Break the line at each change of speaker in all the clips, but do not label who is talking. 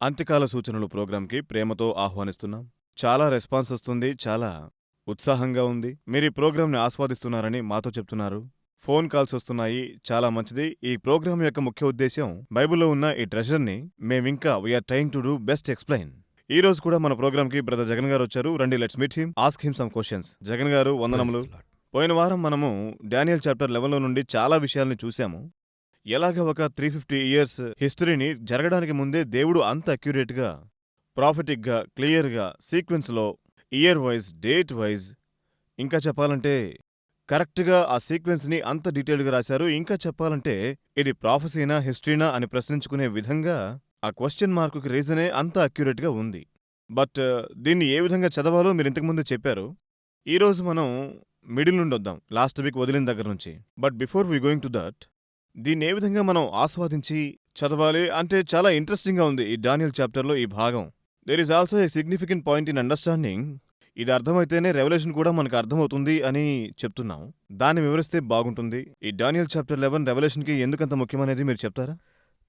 అంత్యకాల సూచనలు ప్రోగ్రాంకి ప్రేమతో ఆహ్వానిస్తున్నాం. చాలా రెస్పాన్స్ వస్తుంది, చాలా ఉత్సాహంగా ఉంది. మీరు ఈ ప్రోగ్రాంని ఆస్వాదిస్తున్నారని మాతో చెప్తున్నారు. ఫోన్ కాల్స్ వస్తున్నాయి, చాలా మంచిది. ఈ ప్రోగ్రాం యొక్క ముఖ్య ఉద్దేశ్యం బైబిల్లో ఉన్న ఈ ట్రెజర్ని మేమింకా we're trying to do best explain. ఈ రోజు కూడా మన ప్రోగ్రాంకి బ్రదర్ జగన్ గారు వచ్చారు. రండి, let's meet him, ask him some questions. Jagan గారు వందనములు. పోయిన వారం మనము డానియల్ చాప్టర్ 11 నుండి చాలా విషయాల్ని చూశాము. ఎలాగ ఒక 350 ఇయర్స్ హిస్టరీని జరగడానికి ముందే దేవుడు అంత అక్యురేట్గా, ప్రాఫిటిక్గా, క్లియర్గా, సీక్వెన్స్లో, ఇయర్ వైజ్, డేట్ వైజ్, ఇంకా చెప్పాలంటే కరెక్ట్గా ఆ సీక్వెన్స్ని అంత డీటెయిల్గా రాశారు. ఇంకా చెప్పాలంటే ఇది ప్రాఫెసీనా హిస్టరీనా అని ప్రశ్నించుకునే విధంగా ఆ క్వశ్చన్ మార్కుకి రీజనే అంత అక్యురేట్గా ఉంది. బట్ దీన్ని ఏ విధంగా చదవాలో మీరు ఇంతకుముందు చెప్పారు. ఈరోజు మనం మిడిల్ నుండి వద్దాం, లాస్ట్ వీక్ వదిలిన దగ్గర నుంచి. But before we going to that, దీన్ని ఏ విధంగా మనం ఆస్వాదించి చదవాలి అంటే చాలా ఇంట్రెస్టింగ్గా ఉంది ఈ డానియల్ చాప్టర్లో ఈ భాగం. There is also a significant point in understanding. ఇది అర్థమైతేనే రెవల్యూషన్ కూడా మనకు అర్థమవుతుంది అని చెప్తున్నాం. దాన్ని వివరిస్తే బాగుంటుంది. ఈ డానియల్ చాప్టర్ 11 రెవల్యూషన్కి ఎందుకంత ముఖ్యమనేది మీరు చెప్తారా?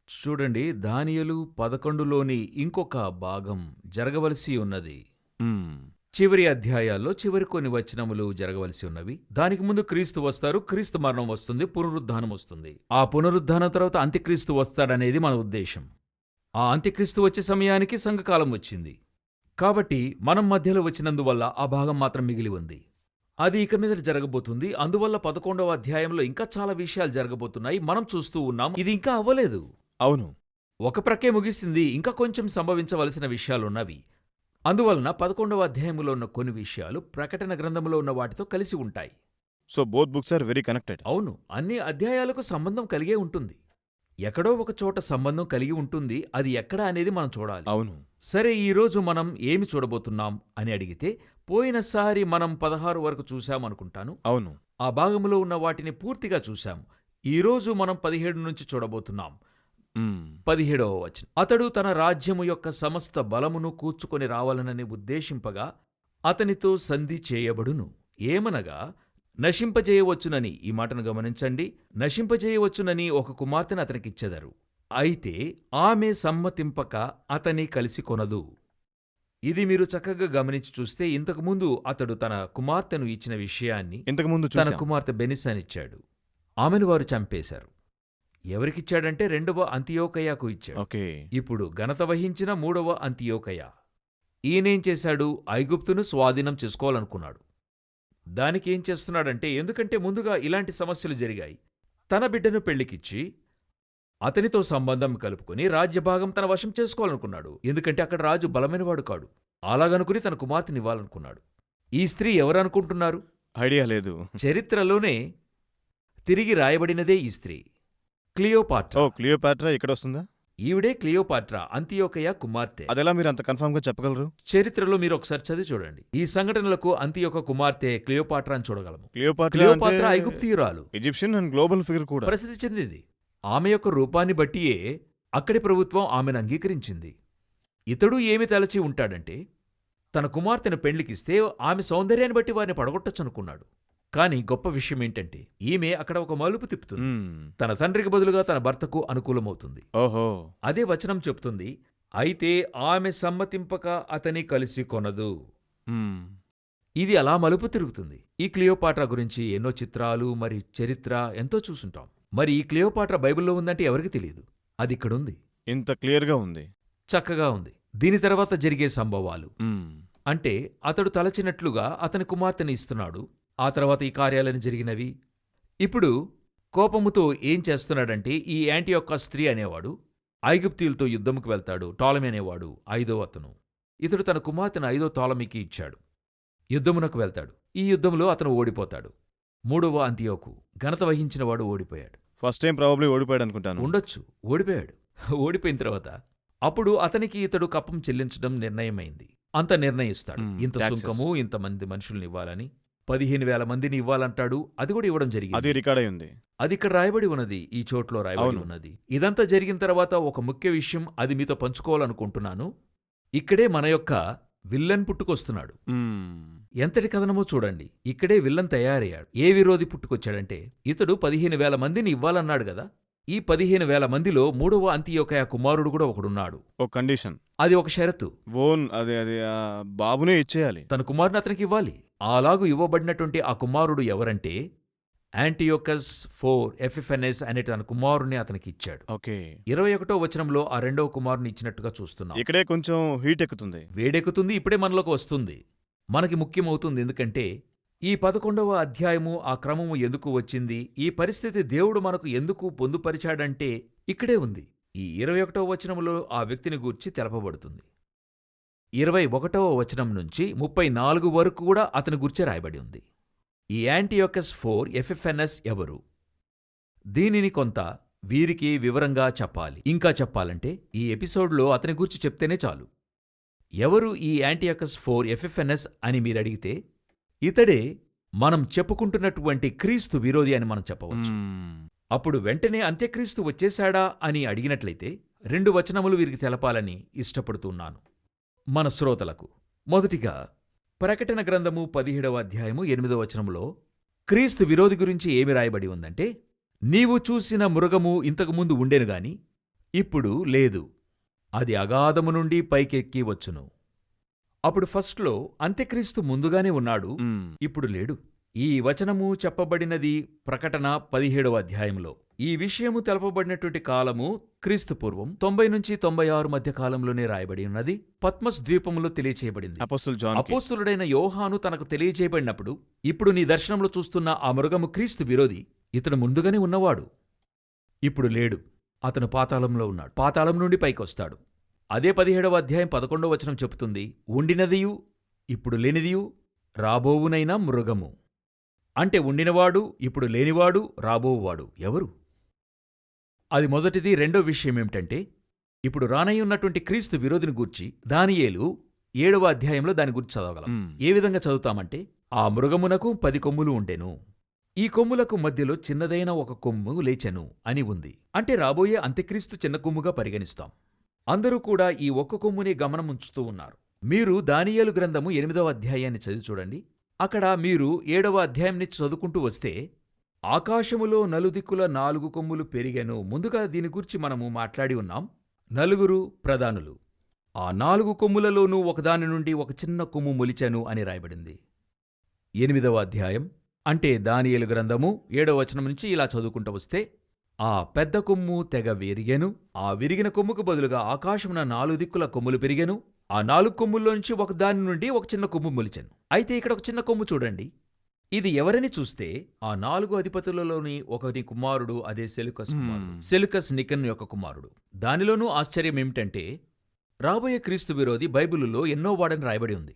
చూడండి, దానియేలు 11లోని ఇంకొక భాగం జరగవలసి ఉన్నది. చివరి అధ్యాయాల్లో చివరి కొన్ని వచనములు జరగవలసి ఉన్నవి. దానికి ముందు క్రీస్తు వస్తారు, క్రీస్తు మరణం వస్తుంది, పునరుద్ధానం వస్తుంది. ఆ పునరుద్ధానం తర్వాత అంత్యక్రీస్తు వస్తాడనేది మన ఉద్దేశం. ఆ అంత్యక్రీస్తు వచ్చే సమయానికి సంఘకాలం వచ్చింది. కాబట్టి మనం మధ్యలో వచ్చినందువల్ల ఆ భాగం మాత్రం మిగిలి ఉంది. అది ఇక మీద జరగబోతుంది. అందువల్ల 11వ అధ్యాయంలో ఇంకా చాలా విషయాలు జరగబోతున్నాయి. మనం చూస్తూ ఉన్నాం. ఇది ఇంకా అవ్వలేదు.
అవును,
ఒక ప్రక్కే ముగిసింది. ఇంకా కొంచెం సంభవించవలసిన విషయాలున్నవి. అందువలన 11వ అధ్యాయంలో ఉన్న కొన్ని విషయాలు ప్రకటన గ్రంథంలో ఉన్న వాటితో కలిసి ఉంటాయి.
So both books are very connected.
అవును, అన్ని అధ్యాయాలకు సంబంధం కలిగే ఉంటుంది. ఎక్కడో ఒక చోట సంబంధం కలిగి ఉంటుంది. అది ఎక్కడ అనేది మనం చూడాలి.
అవును.
సరే, ఈరోజు మనం ఏమి చూడబోతున్నాం అని అడిగితే, పోయినసారి మనం 16 వరకు చూశామనుకుంటాను.
అవును,
ఆ భాగంలో ఉన్న వాటిని పూర్తిగా చూశాం. ఈరోజు మనం 17 నుంచి చూడబోతున్నాం. 17వ వచనం. అతడు తన రాజ్యము యొక్క సమస్త బలమును కూర్చుకొని రావాలనని ఉద్దేశింపగా అతనితో సంధి చేయబడును. ఏమనగా నశింపజేయవచ్చునని, ఈ మాటను గమనించండి, నశింపజేయవచ్చునని ఒక కుమార్తెను అతనికిచ్చెదరు. అయితే ఆమె సమ్మతింపక అతని కలిసి కొనదు. ఇది మీరు చక్కగా గమనించి చూస్తే, ఇంతకుముందు అతడు తన కుమార్తెను ఇచ్చిన విషయాన్ని
ఇంతకుముందు
తన కుమార్తె బెనిస్సానిచ్చాడు. ఆమెను వారు చంపేశారు. ఎవరికిచ్చాడంటే 2వ అంతియోకయకు ఇచ్చాడు.
ఓకే.
ఇప్పుడు ఘనత వహించిన 3వ అంతియోకయ ఈయనేం చేశాడు? ఐగుప్తును స్వాధీనం చేసుకోవాలనుకున్నాడు. దానికి ఏం చేస్తున్నాడంటే, ఎందుకంటే ముందుగా ఇలాంటి సమస్యలు జరిగాయి. తన బిడ్డను పెళ్లికిచ్చి అతనితో సంబంధం కలుపుకొని రాజ్యభాగం తన వశం చేసుకోవాలనుకున్నాడు. ఎందుకంటే అక్కడ రాజు బలమైనవాడు కాడు. అలాగనుకుని తన కుమార్తెనివ్వాలనుకున్నాడు. ఈ స్త్రీ ఎవరనుకుంటున్నారు?
ఐడియా లేదు.
చరిత్రలోనే తిరిగి రాయబడినదే ఈ స్త్రీ, క్లియోపాట్రా.
క్లియోపాట్రా ఇక్కడ వస్తుందా?
ఈవిడే క్లియోపాట్రా, అంతియోకయ కుమార్తె.
అదెలా మీరు అంత కన్ఫర్మ్ గా చెప్పగలరు?
చరిత్రలో మీరు ఒకసారి చదివి చూడండి. ఈ సంఘటనలకు అంతియోక కుమార్తె క్లియోపాట్రా అని చూడగలము.
క్లియోపాట్రా
ఐగుప్తీయురాలు,
ఈజిప్షియన్ అండ్ గ్లోబల్ ఫిగర్ కూడా
ప్రసిద్ధి చెందింది. ఆమె యొక్క రూపాన్ని బట్టియే అక్కడి ప్రభుత్వం ఆమెను అంగీకరించింది. ఇతడు ఏమి తలచి ఉంటాడంటే, తన కుమార్తెను పెళ్లికిస్తే ఆమె సౌందర్యాన్ని బట్టి వారిని పడగొట్టచ్చనుకున్నాడు. కాని గొప్ప విషయం ఏంటంటే, ఈమె అక్కడ ఒక మలుపు తిప్పుతుంది. తన తండ్రికి బదులుగా తన భర్తకు అనుకూలమవుతుంది.
ఓహో.
అదే వచనం చెప్తుంది, అయితే ఆమె సమ్మతింపక అతని కలిసి కొనదు. ఇది అలా మలుపు తిరుగుతుంది. ఈ క్లియోపాట్రా గురించి ఎన్నో చిత్రాలు మరి చరిత్ర ఎంతో చూసుంటాం. మరి ఈ క్లియోపాట్రా బైబిల్లో ఉందంటే ఎవరికి తెలియదు. అది ఇక్కడుంది.
ఇంత క్లియర్గా ఉంది,
చక్కగా ఉంది. దీని తర్వాత జరిగే సంభవాలు అంటే, అతడు తలచినట్లుగా అతని కుమార్తెని ఇస్తున్నాడు. ఆ తర్వాత ఈ కార్యాలను జరిగినవి. ఇప్పుడు కోపముతో ఏం చేస్తున్నాడంటే, ఈ యాంటియోక స్త్రీ అనేవాడు ఐగుప్తీయులతో యుద్ధముకు వెళ్తాడు. టాలమీ అనేవాడు 5వ అతను. ఇతడు తన కుమార్తెను 5వ టాలమీకి ఇచ్చాడు. యుద్ధమునకు వెళ్తాడు. ఈ యుద్ధంలో అతను ఓడిపోతాడు. 3వ అంతియోకు ఘనత వహించినవాడు ఓడిపోయాడు.
ఫస్ట్ టైం ప్రాబబ్లీ ఓడిపోయాడు అనుకుంటాను.
ఉండొచ్చు, ఓడిపోయాడు. ఓడిపోయిన తర్వాత అప్పుడు అతనికి ఇతడు కప్పం చెల్లించడం నిర్ణయమైంది. అంత నిర్ణయిస్తాడు. ఇంత సుంకము, ఇంతమంది మనుషుల్ని ఇవ్వాలని, 15,000 మందిని ఇవ్వాలంటాడు. అది కూడా ఇవ్వడం జరిగింది.
అది రికార్డ్ అయి ఉంది.
అది ఇక్కడ రాయబడి ఉన్నది, ఈ చోట్లో రాయబడి ఉన్నది. ఇదంతా జరిగిన తర్వాత ఒక ముఖ్య విషయం అది మీతో పంచుకోవాలనుకుంటున్నాను. ఇక్కడే మన యొక్క విల్లన్ పుట్టుకొస్తున్నాడు. ఎంతటి కథనమో చూడండి. ఇక్కడే విల్లన్ తయారయ్యాడు. ఏ విరోధి పుట్టుకొచ్చాడంటే, ఇతడు 15,000 మందిని ఇవ్వాలన్నాడు గదా. ఈ 15,000 మందిలో మూడవ అంతియొకయ కుమారుడు కూడా ఒకడున్నాడు.
ఒక కండిషన్.
అది ఒక షరతు.
ఓన్ అది అది బాబునే ఇచ్చేయాలి.
తన కుమారుని అతనికి ఇవ్వాలి. అలాగూ ఇవ్వబడినటువంటి ఆ కుమారుడు ఎవరంటే యాంటియోకస్ 4 ఎపిఫెనెస్ అనే తన కుమారుణ్ణి అతనికి ఇచ్చాడు.
ఓకే.
21వ వచనంలో ఆ రెండవ కుమారుని ఇచ్చినట్టుగా చూస్తున్నాం.
ఇక్కడే కొంచెం హీట్ ఎక్కుతుంది.
వేడెక్కుతుంది, ఇప్పుడే మనలోకి వస్తుంది. మనకి ముఖ్యమవుతుంది. ఎందుకంటే ఈ 11వ అధ్యాయము ఆ క్రమము ఎందుకు వచ్చింది, ఈ పరిస్థితి దేవుడు మనకు ఎందుకు పొందుపరిచాడంటే ఇక్కడే ఉంది. ఈ 21వ వచనములో ఆ వ్యక్తిని గూర్చి తెలపబడుతుంది. 21వ వచనం నుంచి 34 వరకు కూడా అతని గూర్చే రాయబడి ఉంది. ఈ యాంటియోకస్ 4 ఎపిఫెనెస్ ఎవరు? దీనిని కొంత వీరికి వివరంగా చెప్పాలి. ఇంకా చెప్పాలంటే ఈ ఎపిసోడ్లో అతని గూర్చి చెప్తేనే చాలు. ఎవరు ఈ యాంటియోకస్ 4 ఎపిఫెనెస్ అని మీరడిగితే ఇతడే మనం చెప్పుకుంటున్నటువంటి క్రీస్తు విరోధి అని మనం చెప్పవచ్చు. అప్పుడు వెంటనే అంత్యక్రీస్తు వచ్చేశాడా అని అడిగినట్లయితే 2 వచనములు వీరికి తెలపాలని ఇష్టపడుతున్నాను మన శ్రోతలకు. మొదటిగా ప్రకటన గ్రంథము 17వ అధ్యాయము 8వ వచనములో క్రీస్తు విరోధి గురించి ఏమి రాయబడి ఉందంటే, నీవు చూసిన మృగము ఇంతకుముందు ఉండెనుగాని ఇప్పుడు లేదు, అది అగాధము నుండి పైకెక్కి వచ్చును. అప్పుడు ఫస్ట్లో అంత్యక్రీస్తు ముందుగానే ఉన్నాడు, ఇప్పుడు లేడు. ఈ వచనము చెప్పబడినది ప్రకటన 17వ అధ్యాయంలో. ఈ విషయము తెలపబడినటువంటి కాలము క్రీస్తు పూర్వం 90 నుంచి 96 మధ్య కాలంలోనే రాయబడి ఉన్నది. పద్మస్ ద్వీపంలో తెలియచేయబడింది. అపోస్తులుడైన యోహాను తనకు తెలియచేయబడినప్పుడు, ఇప్పుడు నీ దర్శనంలో చూస్తున్న ఆ మృగము క్రీస్తు విరోధి, ఇతడు ముందుగానే ఉన్నవాడు, ఇప్పుడు లేడు, అతను పాతాళంలో ఉన్నాడు, పాతాళం నుండి పైకొస్తాడు. అదే 17వ అధ్యాయం 11వ వచనం చెబుతుంది, ఉండినదియు ఇప్పుడు లేనిదియు రాబోవునైనా మృగము. అంటే ఉండినవాడు, ఇప్పుడు లేనివాడు, రాబోవువాడు ఎవరు? అది మొదటిది. రెండో విషయమేమిటంటే, ఇప్పుడు రానయ్యున్నటువంటి క్రీస్తు విరోధిని గూర్చి దానియేలు 7వ అధ్యాయంలో దాని గురించి చదవగలం. ఏ విధంగా చదువుతామంటే, ఆ మృగమునకు 10 కొమ్ములు ఉండెను, ఈ కొమ్ములకు మధ్యలో చిన్నదైన ఒక కొమ్ము లేచెను అని ఉంది. అంటే రాబోయే అంత్యక్రీస్తు చిన్న కొమ్ముగా పరిగణిస్తాం. అందరూ కూడా ఈ ఒక్క కొమ్ముని గమనముంచుతూ ఉన్నారు. మీరు దానియేలు గ్రంథము 8వ అధ్యాయాన్ని చదివి చూడండి. అక్కడ మీరు 7వ అధ్యాయం నుంచి చదువుకుంటూ వస్తే, ఆకాశములో నలుదిక్కుల 4 కొమ్ములు పెరిగెను. ముందుగా దీని గురించి మనము మాట్లాడి ఉన్నాం. 4 ప్రధానులు, ఆ 4 కొమ్ములలోనూ ఒకదాని నుండి ఒక చిన్న కొమ్ము మొలిచెను అని రాయబడింది. 8వ అధ్యాయం అంటే దానియేలు గ్రంథము 7వ వచనం నుంచి ఇలా చదువుకుంటూ వస్తే, ఆ పెద్ద కొమ్ము తెగ విరిగెను, ఆ విరిగిన కొమ్ముకు బదులుగా ఆకాశమున 4 దిక్కుల కొమ్ములు పెరిగెను, ఆ 4 కొమ్ముల్లోంచి ఒకదాని నుండి ఒక చిన్న కొమ్ము మొలిచెను. అయితే ఇక్కడ ఒక చిన్న కొమ్ము చూడండి. ఇది ఎవరని చూస్తే ఆ 4 అధిపతులలోని ఒకరి కుమారుడు, అదే సెలుకస్ కుమారుడు, సెలుకస్ నికన్ యొక్క కుమారుడు. దానిలోనూ ఆశ్చర్యం ఏమిటంటే, రాబోయే క్రీస్తు విరోధి బైబిలులో ఎన్నో వాడని రాయబడి ఉంది.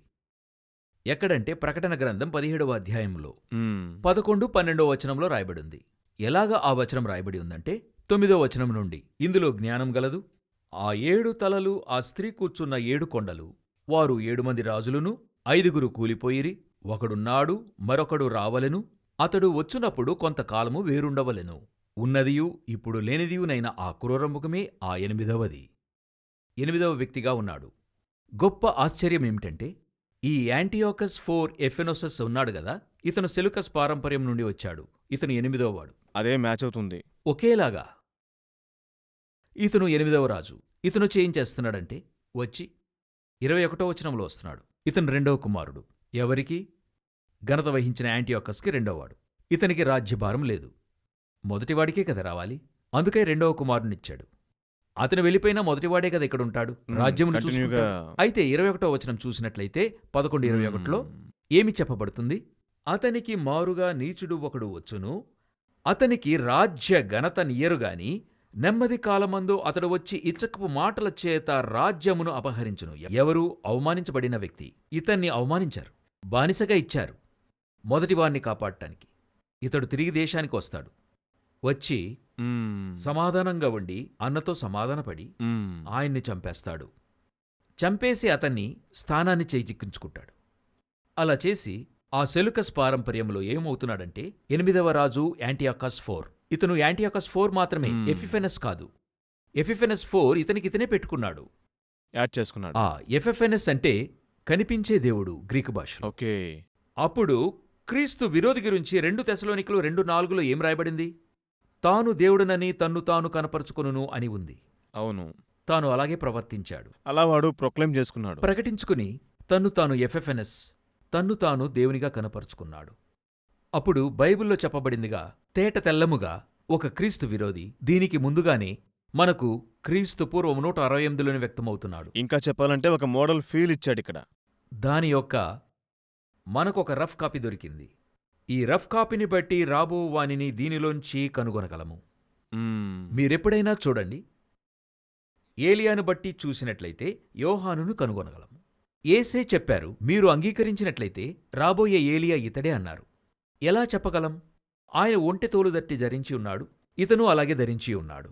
ఎక్కడంటే ప్రకటన గ్రంథం 17వ అధ్యాయంలో 11, 12వ వచనంలో రాయబడింది. ఎలాగా ఆ వచనం రాయబడి ఉందంటే, 9వ వచనం నుండి, ఇందులో జ్ఞానం గలదు. ఆ 7 తలలు ఆ స్త్రీ కూర్చున్న 7 కొండలు, వారు 7 మంది రాజులును, 5 కూలిపోయిరి, ఒకడున్నాడు, మరొకడు రావలెను, అతడు వచ్చునప్పుడు కొంతకాలము వేరుండవలెను. ఉన్నదియు ఇప్పుడు లేనిదియునైన ఆ క్రూరముఖమే ఆ 8వది, 8వ వ్యక్తిగా ఉన్నాడు. గొప్ప ఆశ్చర్యమేమిటంటే, ఈ యాంటియోకస్ 4 ఎఫెనోసస్ ఉన్నాడు గదా, ఇతను సెలుకస్ పారంపర్యం నుండి వచ్చాడు. ఇతను 8వ వాడు.
అదే మ్యాచ్ అవుతుంది.
ఒకేలాగా ఇతను 8వ రాజు. ఇతను చేయించేస్తున్నాడంటే వచ్చి 21వ వచనంలో వస్తున్నాడు. ఇతను 2వ కుమారుడు. ఎవరికి? ఘనత వహించిన యాంటియోకస్కి 2వవాడు. ఇతనికి రాజ్యభారం లేదు, మొదటివాడికే కదా రావాలి, అందుకే 2వ కుమారునిచ్చాడు. అతను వెళ్ళిపోయినా మొదటివాడే కదా ఇక్కడుంటాడు, రాజ్యమును చూసుకుంటాడు. అయితే 21వ వచనం చూసినట్లయితే 11:21లో ఏమి చెప్పబడుతుంది? అతనికి మారుగా నీచుడు ఒకడు వచ్చును, అతనికి రాజ్య ఘనత నియ్యరుగాని నెమ్మది కాలమందు అతడు వచ్చి ఇచ్చకపు మాటల చేత రాజ్యమును అపహరించును. ఎవరు? అవమానించబడిన వ్యక్తి. ఇతన్ని అవమానించారు, బానిసగా ఇచ్చారు మొదటివాణ్ణి కాపాడటానికి. ఇతడు తిరిగి దేశానికి వస్తాడు. వచ్చి సమాధానంగా ఉండి అన్నతో సమాధానపడి ఆయన్ని చంపేస్తాడు. చంపేసి అతన్ని స్థానాన్ని చేజిక్కించుకుంటాడు. అలా చేసి ఆ సెలుకస్ పారంపర్యంలో ఏమవుతున్నాడంటే 8వ రాజు యాంటియోకస్ 4. ఇతను యాంటియోకస్ 4 మాత్రమే, ఎపిఫెనస్ కాదు. ఎపిఫెనస్ 4 ఇతనే పెట్టుకున్నాడు,
యాడ్ చేసుకున్నాడు.
ఎపిఫెనస్ అంటే కనిపించే దేవుడు గ్రీకు భాష.
ఓకే.
అప్పుడు క్రీస్తు విరోధి గురించి 2 తెసలోనికలు 2:4లో ఏం రాయబడింది? తాను దేవుడనని తన్ను తాను కనపరుచుకొనును అని ఉంది.
అవును.
తాను అలాగే ప్రవర్తించాడు.
అలా వాడు ప్రొక్లెయిమ్ చేసుకున్నాడు.
ప్రకటించుకుని తన్ను తాను ఎఫ్ఎఫ్ఎన్ఎస్, తన్ను తాను దేవునిగా కనపరుచుకున్నాడు. అప్పుడు బైబిల్లో చెప్పబడిందిగా తేట తెల్లముగా ఒక క్రీస్తు విరోధి దీనికి ముందుగానే మనకు క్రీస్తు పూర్వం 168లోనే వ్యక్తమవుతున్నాడు.
ఇంకా చెప్పాలంటే ఒక మోడల్ ఫీల్ ఇచ్చాడిక్కడ.
దాని యొక్క మనకొక రఫ్ కాపీ దొరికింది. ఈ రఫ్ కాపీని బట్టి రాబో వానిని దీనిలోంచి కనుగొనగలము. మీరెప్పుడైనా చూడండి, ఏలియాను బట్టి చూసినట్లయితే యోహానును కనుగొనగలము. యేసే చెప్పారు, మీరు అంగీకరించినట్లయితే రాబోయే ఏలియా ఇతడే అన్నారు. ఎలా చెప్పగలం? ఆయన ఒంటె తోలు దట్టి ధరించి ఉన్నాడు, ఇతను అలాగే ధరించి ఉన్నాడు.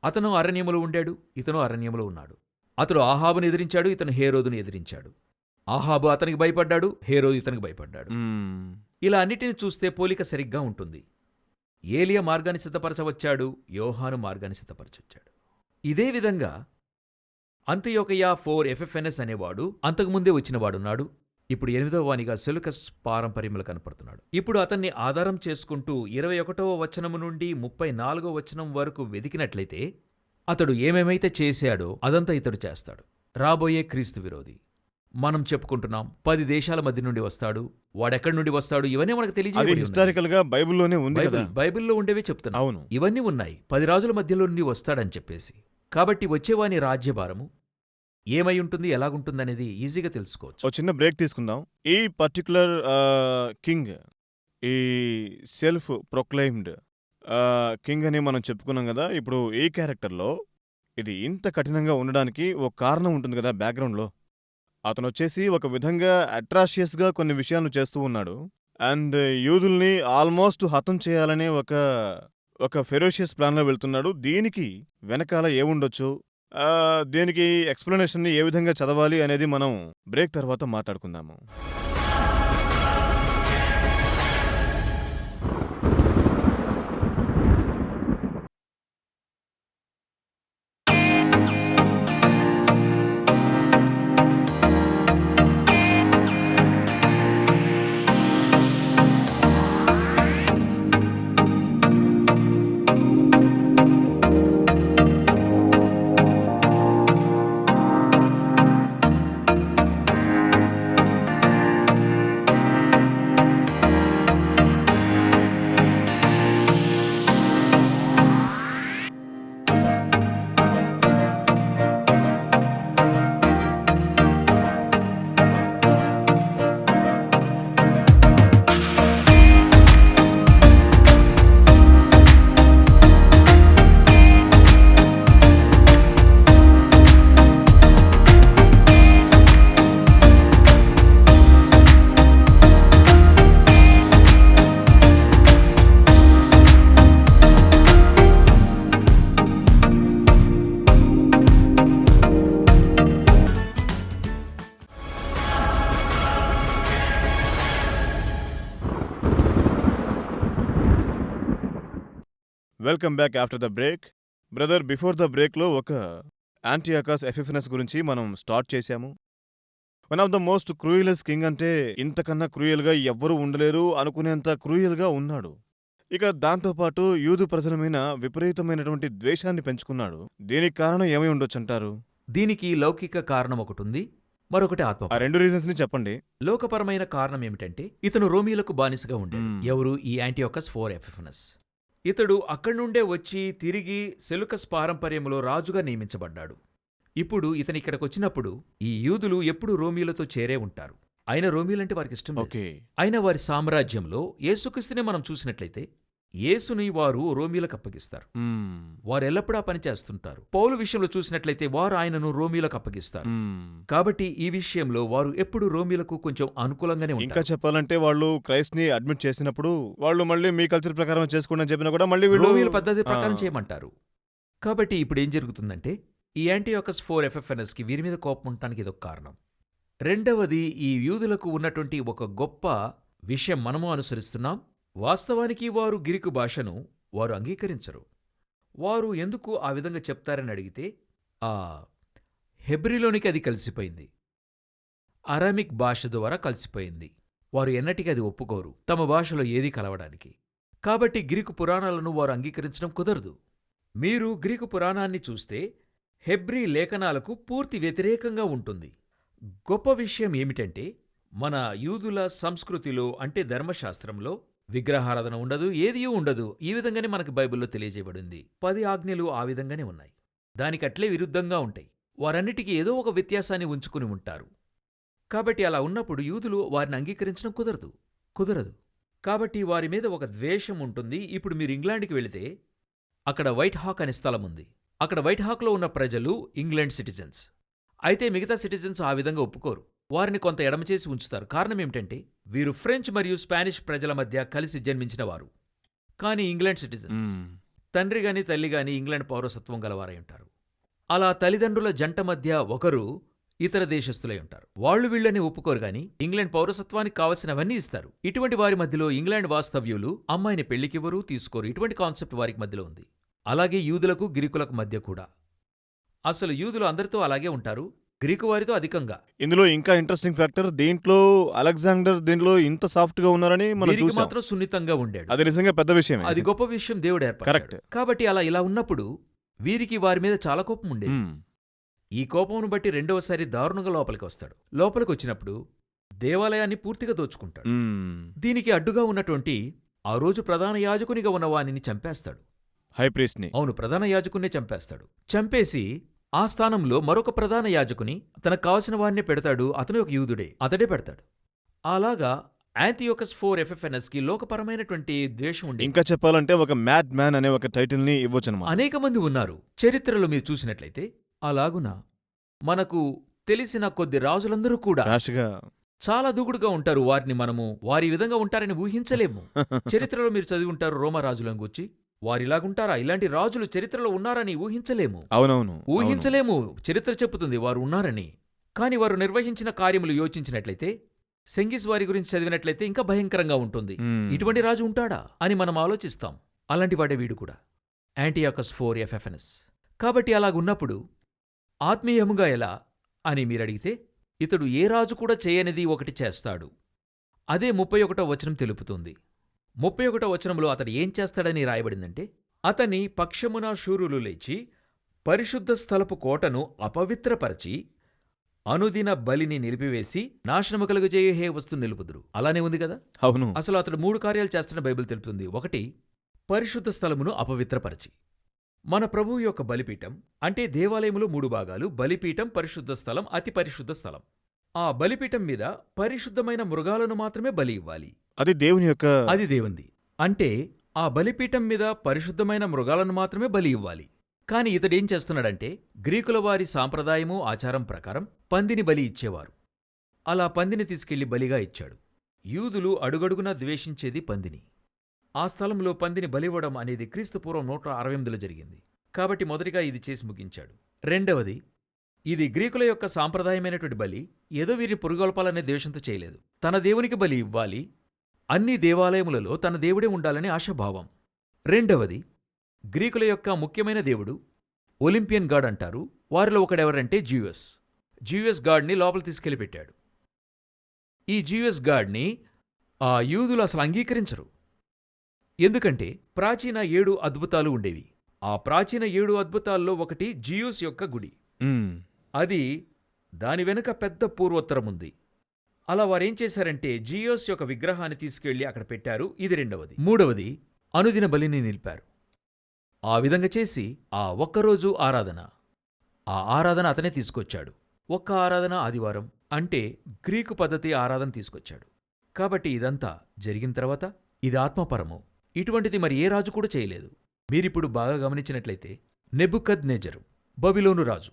అతను అరణ్యములో ఉండాడు, ఇతను అరణ్యములో ఉన్నాడు. అతడు ఆహాబును ఎదిరించాడు, ఇతను హేరోదును ఎదిరించాడు. ఆహాబు అతనికి భయపడ్డాడు, హేరోదు ఇతనికి భయపడ్డాడు. ఇలా అన్నిటిని చూస్తే పోలిక సరిగ్గా ఉంటుంది. ఏలియా మార్గాన్ని సిద్ధపరచవచ్చాడు, యోహాను మార్గాన్ని సిద్ధపరచొచ్చాడు. ఇదే విధంగా అంతియోకయ 4 ఎఫ్ఎఫ్ఎన్ఎస్ అనేవాడు అంతకుముందే వచ్చినవాడున్నాడు. ఇప్పుడు 8వ వానిగా సెలుకస్ పారంపర్యములు కనపడుతున్నాడు. ఇప్పుడు అతన్ని ఆధారం చేసుకుంటూ 21వ వచనము నుండి 34వ వచనం వరకు వెదికినట్లయితే అతడు ఏమేమైతే చేశాడో అదంతా ఇతడు చేస్తాడు. రాబోయే క్రీస్తు విరోధి. మనం చెప్పుకుంటున్నాం 10 దేశాల మధ్య నుండి వస్తాడు, వాడెక్కడి నుండి వస్తాడు, ఇవన్నీ మనకు
అది
తెలియజేయబడి
హిస్టారికల్ గా బైబిల్లోనే ఉంది కదా.
బైబిల్లో ఉండేవే చెప్తున్నా.
అవును.
ఇవన్నీ ఉన్నాయి. 10 రాజుల మధ్యలో నుండి వస్తాడని చెప్పేసి. కాబట్టి వచ్చేవాని రాజ్యభారము ఏమై ఉంటుంది, ఎలాగుంటుందనేది ఈజీగా తెలుసుకోవచ్చు.
ఒక చిన్న బ్రేక్ తీసుకుందాం. ఈ పర్టికులర్ కింగ్, ఈ సెల్ఫ్ ప్రొక్లెయిమ్డ్ కింగ్ అని మనం చెప్పుకున్నాం కదా. ఇప్పుడు ఈ క్యారెక్టర్లో ఇది ఇంత కఠినంగా ఉండడానికి ఒక కారణం ఉంటుంది కదా బ్యాక్గ్రౌండ్లో. అతను వచ్చేసి ఒక విధంగా అట్రాషియస్గా కొన్ని విషయాలను చేస్తూ ఉన్నాడు. అండ్ యూదుల్ని ఆల్మోస్ట్ హతం చేయాలనే ఒక ఫెరోషియస్ ప్లాన్లో వెళ్తున్నాడు. దీనికి వెనకాల ఏముండొచ్చు, దీనికి ఎక్స్ప్లెనేషన్ని ఏ విధంగా చదవాలి అనేది మనం బ్రేక్ తర్వాత మాట్లాడుకుందాము. Welcome back after the break. Brother, before the బ్రేక్లో ఒక యాంటియాకస్ ఎఫెఫెనస్ గురించి మనం స్టార్ట్ చేశాము. One of the most cruellest king, అంటే ఇంతకన్నా క్రూయల్గా ఎవ్వరూ ఉండలేరు అనుకునేంత క్రూయల్గా ఉన్నాడు. ఇక దాంతోపాటు యూదు ప్రజల మీద విపరీతమైనటువంటి ద్వేషాన్ని పెంచుకున్నాడు. దీనికి కారణం ఏమై ఉండొచ్చంటారు?
దీనికి లౌకిక కారణం ఒకటుంది, మరొకటి ఆత్మ.
ఆ 2 రీజన్స్ ని చెప్పండి.
లోకపరమైన కారణం ఏమిటంటే ఇతను రోమిలకు బానిసగా ఉండేది. ఎవరు? ఈ యాంటియోకస్ 4 ఎఫెఫెనస్. ఇతడు అక్కడి నుండే వచ్చి తిరిగి సెలుకస్ పారంపర్యంలో రాజుగా నియమించబడ్డాడు. ఇప్పుడు ఇతని ఇక్కడికొచ్చినప్పుడు ఈ యూదులు ఎప్పుడు రోమీలతో చేరే ఉంటారు. అయిన రోమీలంటే వారికి ఇష్టం లేదు. అయినా వారి సామ్రాజ్యంలో యేసుక్రీస్తునే మనం చూసినట్లయితే యేసుని వారు రోమీలకు అప్పగిస్తారు. వారు ఎల్లప్పుడూ ఆ పని చేస్తుంటారు. పౌలు విషయంలో చూసినట్లయితే వారు ఆయనను రోమీలకు అప్పగిస్తారు. కాబట్టి ఈ విషయంలో వారు ఎప్పుడు రోమీలకు కొంచెం అనుకూలంగానే ఉంటారు.
ఇంకా చెప్పాలంటే వాళ్ళు క్రైస్ట్ ని అడ్మిట్ చేసినప్పుడు వాళ్ళు మళ్ళీ మీ కల్చర్ ప్రకారం చేసుకోండి చెప్పినా కూడా మళ్ళీ
రోమీల పద్ధతి ప్రకారం చేయమంటారు. కాబట్టి ఇప్పుడు ఏం జరుగుతుందంటే ఈ యాంటియోకస్ 4 ఎఫెఫెనస్ కి వీరి మీద కోపం ఉండటానికి ఇదొక కారణం. రెండవది, ఈ యూదులకు ఉన్నటువంటి ఒక గొప్ప విషయం మనము అనుసరిస్తున్నాం. వాస్తవానికి వారు గ్రీకు భాషను వారు అంగీకరించరు. వారు ఎందుకు ఆ విధంగా చెప్తారని అడిగితే హెబ్రీలోనికి అది కలిసిపోయింది, అరామిక్ భాష ద్వారా కలిసిపోయింది. వారు ఎన్నటికీ అది ఒప్పుకోరు తమ భాషలో ఏది కలవడానికి. కాబట్టి గ్రీకు పురాణాలను వారు అంగీకరించడం కుదరదు. మీరు గ్రీకు పురాణాన్ని చూస్తే హెబ్రీ లేఖనాలకు పూర్తి వ్యతిరేకంగా ఉంటుంది. గొప్ప విషయం ఏమిటంటే మన యూదుల సంస్కృతిలో అంటే ధర్మశాస్త్రంలో విగ్రహారాధన ఉండదు, ఏదీ ఉండదు. ఈ విధంగానే మనకు బైబిల్లో తెలియజేయబడింది. 10 ఆజ్ఞలు ఆ విధంగానే ఉన్నాయి. దానికట్లే విరుద్ధంగా ఉంటాయి. వారన్నిటికీ ఏదో ఒక వ్యత్యాసాన్ని ఉంచుకుని ఉంటారు. కాబట్టి అలా ఉన్నప్పుడు యూదులు వారిని అంగీకరించడం కుదరదు. కాబట్టి వారి మీద ఒక ద్వేషం ఉంటుంది. ఇప్పుడు మీరు ఇంగ్లాండ్కి వెళితే అక్కడ వైట్ హాక్ అనే స్థలం ఉంది. అక్కడ వైట్ హాక్లో ఉన్న ప్రజలు ఇంగ్లాండ్ సిటిజన్స్. అయితే మిగతా సిటిజన్స్ ఆ విధంగా ఒప్పుకోరు. వారిని కొంత ఎడమ చేసి ఉంచుతారు. కారణం ఏమిటంటే వీరు ఫ్రెంచ్ మరియు స్పానిష్ ప్రజల మధ్య కలిసి జన్మించిన వారు. కానీ ఇంగ్లాండ్ సిటిజన్స్, తండ్రి గాని తల్లి గాని ఇంగ్లాండ్ పౌరసత్వం గలవారై ఉంటారు. అలా తల్లిదండ్రుల జంట మధ్య ఒకరు ఇతర దేశస్థులై ఉంటారు. వాళ్ళు వీళ్ళని ఒప్పుకోరు గాని ఇంగ్లాండ్ పౌరసత్వానికి కావలసినవన్నీ ఇస్తారు. ఇటువంటి వారి మధ్యలో ఇంగ్లాండ్ వాస్తవ్యులు అమ్మాయిని పెళ్లికివ్వరు, తీసుకోరు. ఇటువంటి కాన్సెప్ట్ వారికి మధ్యలో ఉంది. అలాగే యూదులకు గ్రీకులకు మధ్య కూడా. అసలు యూదులు అందరితో అలాగే ఉంటారు, గ్రీకు వారితో అధికంగా.
ఇందులో ఇంకా ఇంట్రెస్టింగ్ ఫ్యాక్టర్, దీంట్లో అలెగ్జాండర్ దీంట్లో ఇంత సాఫ్ట్ గా ఉన్నారని మనం
వీరికి
చూసాం.
మాత్రం సున్నితంగా ఉండాడు.
అది నిజంగా పెద్ద విషయం.
అది గొప్ప విషయం, దేవుడు ఏర్పరిచాడు.
కరెక్ట్.
కాబట్టి ఇలా ఉన్నప్పుడు వీరికి వారి మీద చాలా కోపం ఉండేది. ఈ కోపమును బట్టి రెండవసారి దారుణంగా లోపలికి వస్తాడు. లోపలికి వచ్చినప్పుడు దేవాలయాన్ని పూర్తిగా దోచుకుంటాడు. దీనికి అడ్డుగా ఉన్నటువంటి ఆ రోజు ప్రధాన యాజకునిగా ఉన్న వానిని చంపేస్తాడు.
హై ప్రీస్ట్ ని.
అవును, ప్రధాన యాజకున్నే చంపేస్తాడు. చంపేసి ఆ స్థానంలో మరొక ప్రధాన యాజకుని తనకు కావలసిన వారినే పెడతాడు. అతను ఒక యూదుడే, అతడే పెడతాడు. అలాగా యాంతియోకస్ 4 ఎఫెఫెనస్ కి లోకపరమైనటువంటి ద్వేషం ఉండే.
ఇంకా చెప్పాలంటే ఒక మ్యాడ్ మ్యాన్ అనే ఒక టైటిల్ ని ఇవ్వొచ్చు.
అనేక మంది ఉన్నారు చరిత్రలో మీరు చూసినట్లయితే. అలాగున మనకు తెలిసిన కొద్ది రాజులందరూ కూడా చాలా దూకుడుగా ఉంటారు. వారిని మనము వారి విధంగా ఉంటారని ఊహించలేము. చరిత్రలో మీరు చదివి ఉంటారు రోమా రాజులను గురించి. వారిలాగుంటారా? ఇలాంటి రాజులు చరిత్రలో ఉన్నారని ఊహించలేము.
అవునవును,
ఊహించలేము. చరిత్ర చెప్పుతుంది వారు ఉన్నారని. కాని వారు నిర్వహించిన కార్యములు యోచించినట్లయితే, సెంగిస్ వారి గురించి చదివినట్లయితే ఇంకా భయంకరంగా ఉంటుంది. ఇటువంటి రాజు ఉంటాడా అని మనం ఆలోచిస్తాం. అలాంటి వాడే వీడు కూడా, యాంటియోకస్ 4 ఎఫెఫెనస్. కాబట్టి అలాగున్నప్పుడు ఆత్మీయముగా ఎలా అని మీరడిగితే, ఇతడు ఏ రాజు కూడా చేయనిది ఒకటి చేస్తాడు. అదే 31వ వచనం తెలుపుతుంది. 31వ వచనంలో అతడు ఏం చేస్తాడని రాయబడిందంటే, అతని పక్షమున శూరులు లేచి పరిశుద్ధ స్థలపు కోటను అపవిత్రపరచి అనుదిన బలిని నిలిపివేసి నాశనము కలుగజేయు హే వస్తు నిలుపుదురు. అలానే ఉంది కదా.
అవును.
అసలు అతడు 3 కార్యాలు చేస్తున్న బైబిల్ తెలుపుతుంది. 1, పరిశుద్ధ స్థలమును అపవిత్రపరచి. మన ప్రభువు యొక్క బలిపీఠం అంటే దేవాలయములో 3 భాగాలు: బలిపీఠం, పరిశుద్ధ స్థలం, అతి పరిశుద్ధ స్థలం. ఆ బలిపీఠం మీద పరిశుద్ధమైన మృగాలను మాత్రమే బలి ఇవ్వాలి.
అది దేవుంది.
అంటే ఆ బలిపీఠం మీద పరిశుద్ధమైన మృగాలను మాత్రమే బలి ఇవ్వాలి. కాని ఇతడేం చేస్తున్నాడంటే, గ్రీకుల వారి సాంప్రదాయము ఆచారం ప్రకారం పందిని బలి ఇచ్చేవారు. అలా పందిని తీసుకెళ్లి బలిగా ఇచ్చాడు. యూదులు అడుగడుగునా ద్వేషించేది పందిని. ఆ స్థలంలో పందిని బలివ్వడం అనేది క్రీస్తుపూర్వం 168లో జరిగింది. కాబట్టి మొదటిగా ఇది చేసి ముగించాడు. రెండవది, ఇది గ్రీకుల యొక్క సాంప్రదాయమైనటువంటి బలి. ఏదో వీరిని పురుగొల్పాలనే ద్వేషంతో చేయలేదు. తన దేవునికి బలి ఇవ్వాలి, అన్ని దేవాలయములలో తన దేవుడే ఉండాలని ఆశాభావం. రెండవది, గ్రీకుల యొక్క ముఖ్యమైన దేవుడు ఒలింపియన్ గాడ్ అంటారు. వారిలో ఒకడెవరంటే జ్యూయస్ గాడ్ని లోపల తీసుకెళ్లి పెట్టాడు. ఈ జ్యూయస్ గాడ్ని ఆ యూదులు అసలు అంగీకరించరు. ఎందుకంటే ప్రాచీన 7 అద్భుతాలు ఉండేవి. ఆ ప్రాచీన 7 అద్భుతాల్లో ఒకటి జియూస్ యొక్క గుడి. అది దాని వెనుక పెద్ద పూర్వోత్తరం ఉంది. అలా వారేం చేశారంటే జియోస్ యొక్క విగ్రహాన్ని తీసుకెళ్లి అక్కడ పెట్టారు. ఇది రెండవది. మూడవది, అనుదిన బలిని నిలిపారు. ఆ విధంగా చేసి ఆ ఒక్కరోజు ఆరాధన, ఆ ఆరాధన అతనే తీసుకొచ్చాడు. ఒక్క ఆరాధన ఆదివారం అంటే గ్రీకు పద్ధతి ఆరాధన తీసుకొచ్చాడు. కాబట్టి ఇదంతా జరిగిన తర్వాత ఇది ఆత్మపరము. ఇటువంటిది మరి ఏ రాజు కూడా చేయలేదు. మీరిప్పుడు బాగా గమనించినట్లయితే నెబుకద్నెజరు బబిలోను రాజు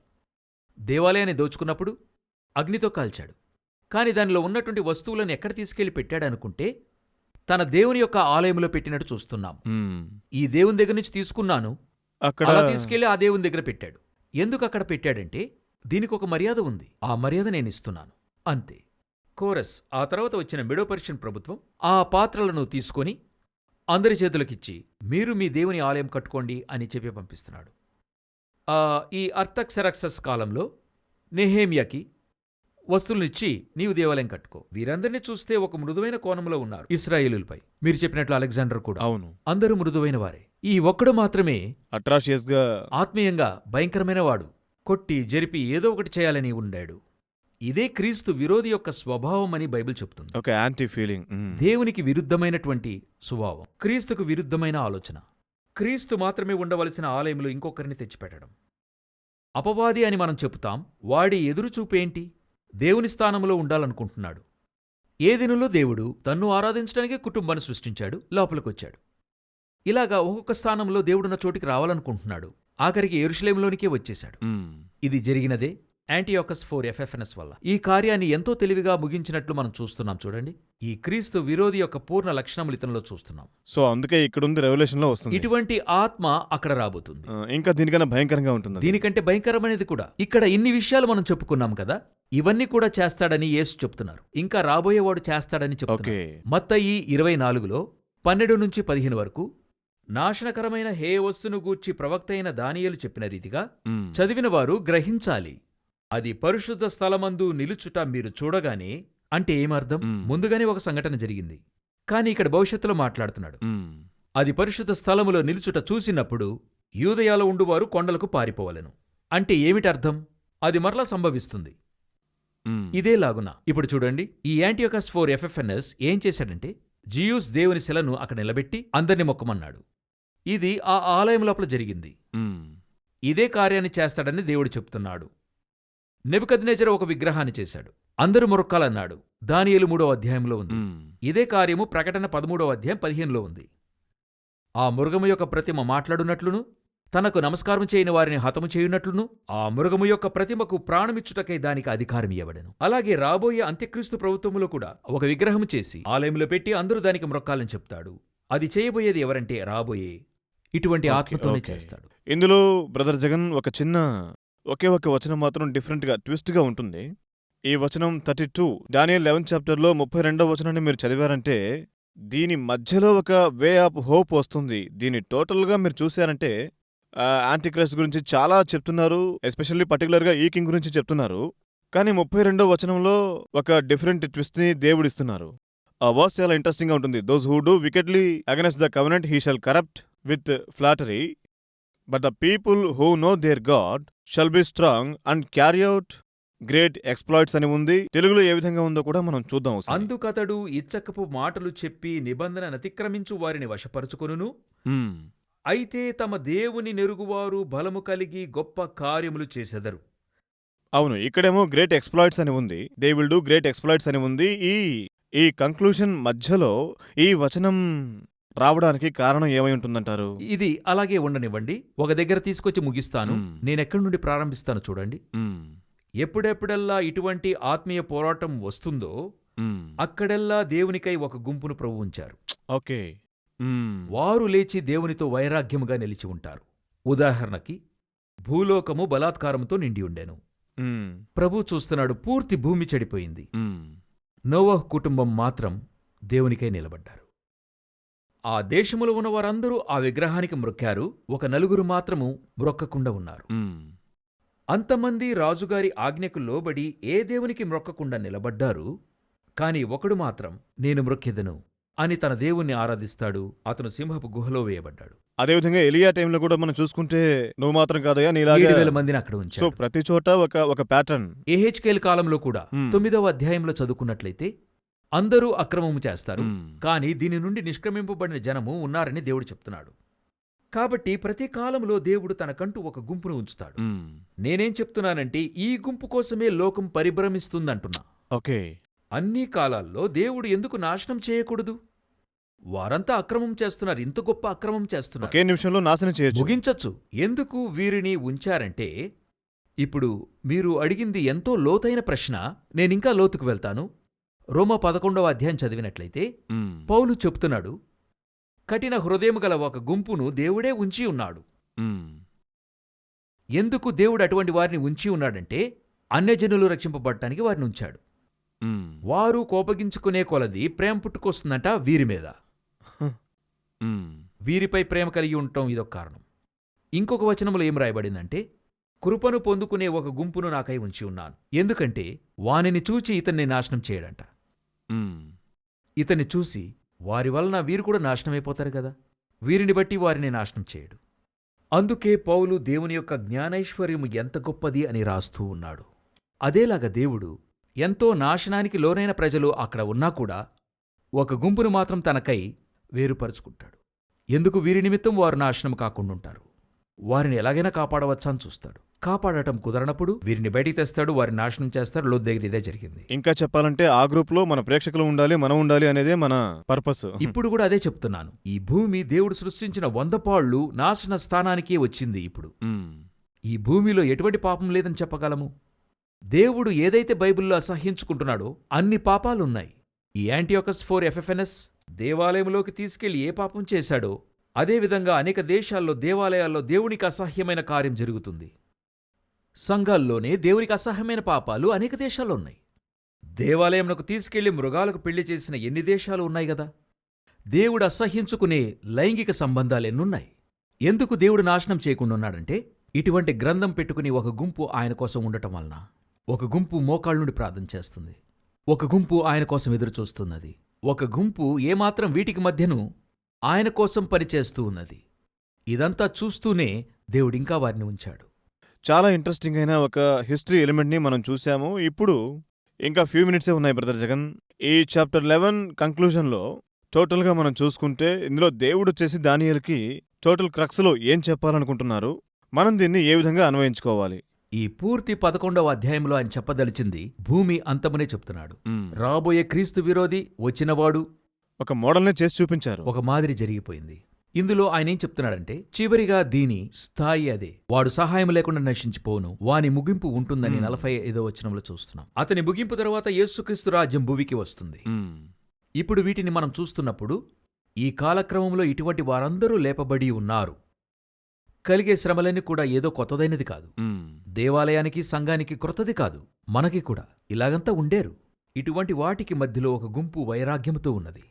దేవాలయాన్ని దోచుకున్నప్పుడు అగ్నితో కాల్చాడు. కాని దానిలో ఉన్నటువంటి వస్తువులను ఎక్కడ తీసుకెళ్లి పెట్టాడనుకుంటే తన దేవుని యొక్క ఆలయంలో పెట్టినట్టు చూస్తున్నాం. ఈ దేవుని దగ్గర నుంచి తీసుకున్నాను, అలా తీసుకెళ్లి ఆ దేవుని దగ్గర పెట్టాడు. ఎందుకు అక్కడ పెట్టాడంటే దీనికి ఒక మర్యాద ఉంది, ఆ మర్యాద నేను ఇస్తున్నాను అంతే. కోరస్ ఆ తర్వాత వచ్చిన మెడో పర్షియన్ ప్రభుత్వం ఆ పాత్రలను తీసుకొని అందరి చేతులకిచ్చి మీరు మీ దేవుని ఆలయం కట్టుకోండి అని చెప్పి పంపిస్తున్నాడు. ఈ అర్తక్సెరక్సస్ కాలంలో నెహేమియాకి వస్తువులనిచ్చి నీవు దేవాలయం కట్టుకో. వీరందరినీ చూస్తే ఒక మృదువైన కోణంలో ఉన్నారు ఇశ్రాయేలులపై. మీరు చెప్పినట్లు అలెగ్జాండర్ కూడా.
అవును.
అందరూ మృదువైన వారే. ఈ ఒక్కడు మాత్రమే
అట్రాషియస్ గా.
ఆత్మీయంగా భయంకరమైన వాడు. కొట్టి జరిపి ఏదో ఒకటి చేయాలని ఉండాడు. ఇదే క్రీస్తు విరోధి యొక్క స్వభావం అని బైబిల్ చెప్తుంది.
ఒక యాంటీ ఫీలింగ్.
దేవునికి విరుద్ధమైనటువంటి స్వభావం, క్రీస్తుకు విరుద్ధమైన ఆలోచన. క్రీస్తు మాత్రమే ఉండవలసిన ఆలయంలో ఇంకొకరిని తెచ్చిపెట్టడం. అపవాది అని మనం చెబుతాం. వాడి ఎదురుచూపేంటి? దేవుని స్థానంలో ఉండాలనుకుంటున్నాడు. ఏ దినంలో దేవుడు తన్ను ఆరాధించడానికి కుటుంబాన్ని సృష్టించాడు, లోపలికొచ్చాడు. ఇలాగా ఒక్కొక్క స్థానంలో దేవుడున్న చోటికి రావాలనుకుంటున్నాడు. ఆఖరికి యెరూషలేములోనికే వచ్చేశాడు. ఇది జరిగినదే యాంటియోకస్ 4 FFNS వల్ల. ఈ కార్యాన్ని ఎంతో తెలివిగా ముగించినట్లు మనం చూస్తున్నాం. చూడండి, ఈ క్రీస్తు విరోధి యొక్క పూర్ణ లక్షణములు ఇతనిలో చూస్తున్నాం.
సో అందుకే ఇక్కడుంది, రెవల్యూషన్ లో వస్తుంది.
ఇటువంటి ఆత్మ అక్కడ రాబోతుంది.
ఇంకా దీనికన్నా భయంకరంగా ఉంటుంది.
దీనికంటే భయంకరమైనది కూడా. ఇక్కడ ఇన్ని విషయాలు మనం చెప్పుకున్నాం కదా, ఇవన్నీ కూడా చేస్తాడని యేసు చెప్తున్నారు. ఇంకా రాబోయేవాడు చేస్తాడని చెప్తున్నారు. మత్తయి 24లో 12-15 వరకు నాశనకరమైన హేయవస్తును గూర్చి ప్రవక్త అయిన దానియేలు చెప్పిన రీతిగా చదివిన వారు గ్రహించాలి. అది పరిశుద్ధ స్థలమందు నిలుచుట మీరు చూడగానే, అంటే ఏమర్థం? ముందుగానే ఒక సంఘటన జరిగింది, కాని ఇక్కడ భవిష్యత్తులో మాట్లాడుతున్నాడు. అది పరిశుద్ధ స్థలములో నిలుచుట చూసినప్పుడు యూదయాలో ఉండువారు కొండలకు పారిపోవలెను. అంటే ఏమిటర్థం? అది మరలా సంభవిస్తుంది. ఇదేలాగున ఇప్పుడు చూడండి, ఈ యాంటియోకస్ 4 FFNS ఏం చేశాడంటే, జియూస్ దేవుని శిలను అక్కడ నిలబెట్టి అందర్నీ మొక్కమన్నాడు. ఇది ఆ ఆలయం లోపల జరిగింది. ఇదే కార్యాన్ని చేస్తాడని దేవుడు చెప్తున్నాడు. నెబుకద్నెజరు ఒక విగ్రహాన్ని చేశాడు. అందరూ మొరక్కాలన్నాడు. దానియేలు 3వ అధ్యాయంలో ఉంది. ఇదే కార్యము ప్రకటన 13వ అధ్యాయం 15లో ఉంది. ఆ మృగము యొక్క ప్రతిమ మాట్లాడునట్లును, తనకు నమస్కారం చేయని వారిని హతము చేయునట్లును, ఆ మృగము యొక్క ప్రతిమకు ప్రాణమిచ్చుటకై దానికి అధికారం ఇవ్వబడెను. అలాగే రాబోయే అంత్యక్రీస్తు ప్రభుత్వములో కూడా ఒక విగ్రహము చేసి ఆలయంలో పెట్టి అందరూ దానికి మొరక్కాలని చెప్తాడు. అది చేయబోయేది ఎవరంటే రాబోయే ఇటువంటి ఆత్మతోనే చేస్తాడు.
ఇందులో బ్రదర్ జగన్ ఒక చిన్న ఒకే ఒక వచనం మాత్రం డిఫరెంట్ గా, ట్విస్ట్ గా ఉంటుంది. ఈ వచనం 32 దానియేలు 11th చాప్టర్లో 32వ వచనాన్ని మీరు చదివారంటే, దీని మధ్యలో ఒక వే ఆఫ్ హోప్ వస్తుంది. దీని టోటల్ గా మీరు చూశారంటే యాంటిక్రైస్ట్ గురించి చాలా చెప్తున్నారు, ఎస్పెషల్లీ పర్టికులర్ గా ఈ కింగ్ గురించి చెప్తున్నారు. కానీ 32వ వచనంలో ఒక డిఫరెంట్ ట్విస్ట్ ని దేవుడిస్తున్నారు. ఆ వర్స్ చాలా ఇంట్రెస్టింగ్ గా ఉంటుంది. Those who do wickedly against the covenant he shall corrupt with flattery, but the people who know their God shall be strong and carry out great exploits అని ఉంది. తెలుగులో ఏ విధంగా ఉందో కూడా మనం చూద్దాం.
అందుకతడు ఇచ్చకపు మాటలు చెప్పి నిబంధన అతిక్రమించు వారిని వశపరుచుకొనును. అయితే తమ దేవుని నెరుగువారు బలము కలిగి గొప్ప కార్యములు చేసెదరు.
అవును, ఇక్కడేమో గ్రేట్ ఎక్స్ప్లాయిట్స్ అని ఉంది. They will do great exploits అని ఉంది. ఈ కంక్లూషన్ మధ్యలో ఈ వచనం రావడానికి కారణం ఏమై ఉంటుందంటారు?
ఇది అలాగే ఉండనివ్వండి, ఒక దగ్గర తీసుకొచ్చి ముగిస్తాను. నేనెక్కడి నుండి ప్రారంభిస్తాను చూడండి. ఎప్పుడెప్పుడల్లా ఇటువంటి ఆత్మీయ పోరాటం వస్తుందో అక్కడెల్లా దేవునికై ఒక గుంపును ప్రభు ఉంచారు.
ఓకే,
వారు లేచి దేవునితో వైరాగ్యముగా నిలిచి ఉంటారు. ఉదాహరణకి, భూలోకము బలాత్కారముతో నిండి ఉండెను. ప్రభు చూస్తున్నాడు, పూర్తి భూమి చెడిపోయింది. నోవహు కుటుంబం మాత్రం దేవునికై నిలబడ్డారు. ఆ దేశములో ఉన్న వారందరూ ఆ విగ్రహానికి మ్రొక్కారు. ఒక నలుగురు మాత్రము మ్రొక్కకుండా ఉన్నారు. అంతమంది రాజుగారి ఆజ్ఞకు లోబడి ఏ దేవునికి మ్రొక్కకుండా నిలబడ్డారు. కాని ఒకడు మాత్రం నేను మ్రొక్కెదను అని తన దేవుణ్ణి ఆరాధిస్తాడు. అతను సింహపు గుహలో వేయబడ్డాడు.
అదేవిధంగా ఎలియా టైంలో కూడా మనం చూసుకుంటే, నువ్వు మాత్రం కాదయ్యా నీలాగా
7,000 మందిని అక్కడ ఉంచాడు.
సో ప్రతి చోట ఒక ప్యాటర్న్.
యెహెజ్కేలు కాలంలో కూడా 9వ అధ్యాయంలో చదువుకున్నట్లయితే అందరూ అక్రమము చేస్తారు, కాని దీని నుండి నిష్క్రమింపబడిన జనము ఉన్నారని దేవుడు చెప్తున్నాడు. కాబట్టి ప్రతి కాలంలో దేవుడు తనకంటూ ఒక గుంపును ఉంచుతాడు. నేనేం చెప్తున్నానంటే, ఈ గుంపు కోసమే లోకం పరిభ్రమిస్తుందంటున్నా.
ఓకే,
అన్ని కాలాల్లో దేవుడు ఎందుకు నాశనం చేయకూడదు? వారంతా అక్రమం చేస్తున్నారు, ఇంత గొప్ప అక్రమం చేస్తున్నారు,
ఒకే నిమిషంలో నాశనం చేయొచ్చు,
ముగించచ్చు. ఎందుకు వీరిని ఉంచారంటే, ఇప్పుడు మీరు అడిగింది ఎంతో లోతైన ప్రశ్న. నేనింకా లోతుకు వెళ్తాను. రోమా 11వ అధ్యాయం చదివినట్లయితే పౌలు చెప్తున్నాడు, కఠిన హృదయము గల ఒక గుంపును దేవుడే ఉంచి ఉన్నాడు. ఎందుకు దేవుడు అటువంటి వారిని ఉంచి ఉన్నాడంటే, అన్యజనులు రక్షింపబడటానికి వారిని ఉంచాడు. వారు కోపగించుకునే కొలది ప్రేమ పుట్టుకొస్తుందంట వీరి మీద. వీరిపై ప్రేమ కలిగి ఉండటం ఇదొక కారణం. ఇంకొక వచనంలో ఏం రాయబడిందంటే, కృపను పొందుకునే ఒక గుంపును నాకై ఉంచి ఉన్నాను. ఎందుకంటే వానిని చూచి ఇతన్ని నాశనం చేయడంట.
మ్మ్.
ఇతన్ని చూసి వారి వలన వీరు కూడా నాశనమైపోతారు కదా. వీరిని బట్టి వారిని నాశనం చేయడు. అందుకే పౌలు దేవుని యొక్క జ్ఞానైశ్వర్యము ఎంత గొప్పది అని రాస్తూ ఉన్నాడు. అదేలాగా దేవుడు ఎంతో నాశనానికి లోనైన ప్రజలు అక్కడ ఉన్నా కూడా ఒక గుంపును మాత్రం తనకై వేరుపరుచుకుంటాడు. ఎందుకు? వీరి నిమిత్తం వారు నాశనం కాకుండుంటారు. వారిని ఎలాగైనా కాపాడవచ్చా అని చూస్తాడు. కాపాడటం కుదరనప్పుడు వీరిని బయటికి తెస్తాడు, వారిని నాశనం చేస్తాడు. లోతు దగ్గర ఇదే జరిగింది.
ఇంకా చెప్పాలంటే ఆ గ్రూప్లో మన ప్రేక్షకులు ఉండాలి, మనం ఉండాలి అనేదే మన పర్పస్.
ఇప్పుడు కూడా అదే చెప్తున్నాను. ఈ భూమి దేవుడు సృష్టించిన 100 పాళ్ళు నాశన స్థానానికే వచ్చింది. ఇప్పుడు
మ్మ్.
ఈ భూమిలో ఎటువంటి పాపం లేదని చెప్పగలము. దేవుడు ఏదైతే బైబిల్లో అసహ్యించుకుంటున్నాడో అన్ని పాపాలున్నాయి. ఈ యాంటియోకస్ 4 ఎఫ్ఎఫ్ఎన్ఎస్ దేవాలయంలోకి తీసుకెళ్లి ఏ పాపం చేశాడో అదేవిధంగా అనేక దేశాల్లో దేవాలయాల్లో దేవునికి అసహ్యమైన కార్యం జరుగుతుంది. సంఘాల్లోనే దేవునికి అసహ్యమైన పాపాలు అనేక దేశాల్లో ఉన్నాయి. దేవాలయంకు తీసుకెళ్లి మృగాలకు పెళ్లి చేసిన ఎన్ని దేశాలు ఉన్నాయి గదా. దేవుడు అసహ్యించుకునే లైంగిక సంబంధాలెన్నున్నాయి. ఎందుకు దేవుడు నాశనం చేయకుండా ఉన్నాడంటే ఇటువంటి గ్రంథం పెట్టుకుని ఒక గుంపు ఆయన కోసం ఉండటం వలన. ఒక గుంపు మోకాళ్ళ నుండి ప్రార్థన చేస్తుంది. ఒక గుంపు ఆయన కోసం ఎదురుచూస్తున్నది. ఒక గుంపు ఏమాత్రం వీటికి మధ్యను ఆయన కోసం పనిచేస్తూ ఉన్నది. ఇదంతా చూస్తూనే దేవుడింకా వారిని ఉంచాడు.
చాలా ఇంట్రెస్టింగ్ అయిన ఒక హిస్టరీ ఎలిమెంట్ని మనం చూసాము. ఇప్పుడు ఇంకా ఫ్యూ మినిట్సే ఉన్నాయి బ్రదర్ జగన్. ఈ చాప్టర్ 11 కంక్లూజన్లో టోటల్గా మనం చూసుకుంటే ఇందులో దేవుడు వచ్చేసి దానియేలుకి టోటల్ క్రక్స్లో ఏం చెప్పాలనుకుంటున్నారు, మనం దీన్ని ఏ విధంగా అన్వయించుకోవాలి?
ఈ పూర్తి 11వ అధ్యాయంలో ఆయన చెప్పదలిచింది భూమి అంతమునే చెప్తున్నాడు.
మ్మ్.
రాబోయే క్రీస్తు విరోధి వచ్చినవాడు
ఒక మోడల్నే చేసి చూపించారు.
ఒక మాదిరి జరిగిపోయింది. ఇందులో ఆయన ఏం చెప్తున్నాడంటే చివరిగా దీని స్థాయి అదే. వాడు సహాయం లేకుండా నశించిపోను, వాని ముగింపు ఉంటుందని 45వ వచనంలో చూస్తున్నాం. అతని ముగింపు తర్వాత యేసుక్రీస్తు రాజ్యం భూమికి వస్తుంది.
మ్మ్.
ఇప్పుడు వీటిని మనం చూస్తున్నప్పుడు ఈ కాలక్రమంలో ఇటువంటి వారందరూ లేపబడి ఉన్నారు. కలిగే శ్రమలన్నీ కూడా ఏదో కొత్తదైనది కాదు.
మ్మ్.
దేవాలయానికి సంఘానికి క్రొత్తది కాదు. మనకి కూడా ఇలాగంతా ఉండేరు. ఇటువంటి వాటికి మధ్యలో ఒక గుంపు వైరాగ్యముతో ఉన్నది.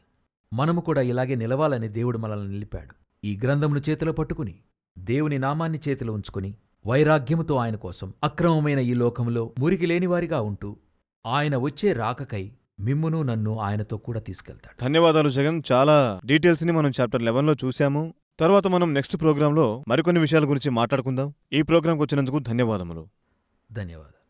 మనము కూడా ఇలాగే నిలవాలని దేవుడు మనల్ని నిలిపాడు. ఈ గ్రంథమును చేతిలో పట్టుకుని దేవుని నామాన్ని చేతిలో ఉంచుకుని వైరాగ్యముతో ఆయన కోసం అక్రమమైన ఈ లోకంలో మురికి లేనివారిగా ఉంటూ ఆయన వచ్చే రాకకై మిమ్మును నన్ను ఆయనతో కూడా తీసుకెళ్తాడు.
ధన్యవాదాలు జగన్. చాలా డీటెయిల్స్ని మనం చాప్టర్ 11లో చూసాము. తర్వాత మనం నెక్స్ట్ ప్రోగ్రాంలో మరికొన్ని విషయాల గురించి మాట్లాడుకుందాం. ఈ ప్రోగ్రాంకి వచ్చినందుకు ధన్యవాదములు.
ధన్యవాదాలు.